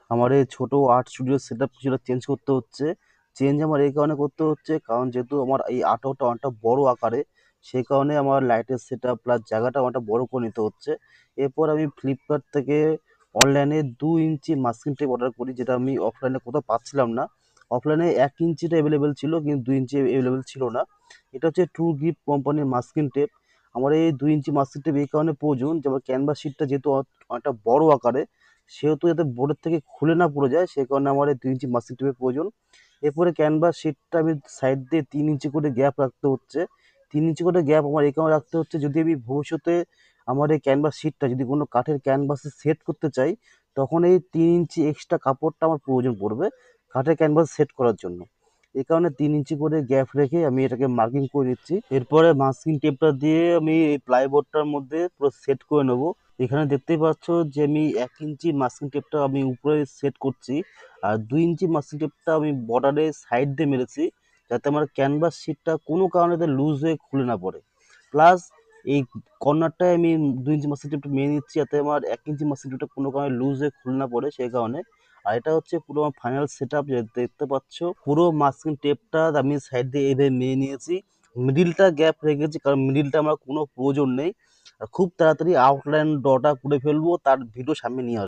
আমার এই ছোট আর্ট স্টুডিও সেটআপ কিছুটা চেঞ্জ করতে হচ্ছে। চেঞ্জ আমার এই কারণে করতে হচ্ছে, কারণ যেহেতু আমার এই আর্টওয়ার্কটা অনেকটা বড় আকারে, সেই কারণে আমার লাইটের সেটআপ প্লাস জায়গাটা অনেকটা বড় করে নিতে হচ্ছে। এরপর আমি ফ্লিপকার্ট থেকে অনলাইনে 2 ইঞ্চি মাস্কিং টেপ অর্ডার করি, যেটা আমি অফলাইনে কোথাও পাচ্ছিলাম না। অফলাইনে 1 ইঞ্চিটা অ্যাভেলেবেল ছিল, কিন্তু 2 ইঞ্চি অ্যাভেলেবেল ছিল না। এটা হচ্ছে ট্রু গিফট কোম্পানির মাস্কিং টেপ। আমার এই 2 ইঞ্চি মাস্কিং টেপ এই কারণে প্রয়োজন যে আমার ক্যানভাস শিটটা যেহেতু অনেকটা বড় আকারে, সেহেতু যাতে বোর্ডের থেকে খুলে না পড়ে যায়, সেই কারণে আমার এই 2 ইঞ্চি মাস্কিং টেপের প্রয়োজন। এরপরে ক্যানভাস শিটটা আমি সাইড দিয়ে 3 ইঞ্চি করে গ্যাপ রাখতে হচ্ছে। 3 ইঞ্চি করে গ্যাপ আমার এই কারণে রাখতে হচ্ছে, যদি আমি ভবিষ্যতে আমার এই ক্যানভাস শিটটা যদি কোনো কাঠের ক্যানভাসে সেট করতে চাই, তখন এই 3 ইঞ্চি এক্সট্রা কাপড়টা আমার প্রয়োজন পড়বে কাঠের ক্যানভাস সেট করার জন্য। এই কারণে 3 ইঞ্চি করে গ্যাপ রেখে আমি এটাকে মার্কিং করে নিচ্ছি। এরপরে মাস্কিং টেপটা দিয়ে আমি এই প্লাইবোর্ডটার মধ্যে পুরো সেট করে নেবো। এখানে দেখতেই পাচ্ছ যে আমি 1 ইঞ্চি মাস্কিং টেপটা আমি উপরে সেট করছি, আর 2 ইঞ্চি মাস্কিং টেপটা আমি বর্ডারে সাইড দিয়ে মেরেছি, যাতে আমার ক্যানভাস শিটটা কোনো কারণে লুজ হয়ে খুলে না পড়ে। প্লাস এই কর্নারটায় আমি 2 ইঞ্চি মাস্কিং টেপটা মেরে নিচ্ছি, যাতে আমার 1 ইঞ্চি মাস্কিং টেপটা কোনো কারণে লুজ হয়ে খুলে না পড়ে, সেই কারণে। আর এটা হচ্ছে পুরো আমার ফাইনাল সেট আপ। দেখতে পাচ্ছ পুরো মাস্কিং টেপটা আমি সাইড দিয়ে এইভাবে মেরে নিয়েছি। মিডিলটা গ্যাপ রেখেছি, কারণ মিডিলটা আমার কোনো প্রয়োজন নেই। আর খুব তাড়াতাড়ি আউটলাইন ড্রটা করে ফেলবো, তার ভিডিও সামনে নিয়ে আসবো।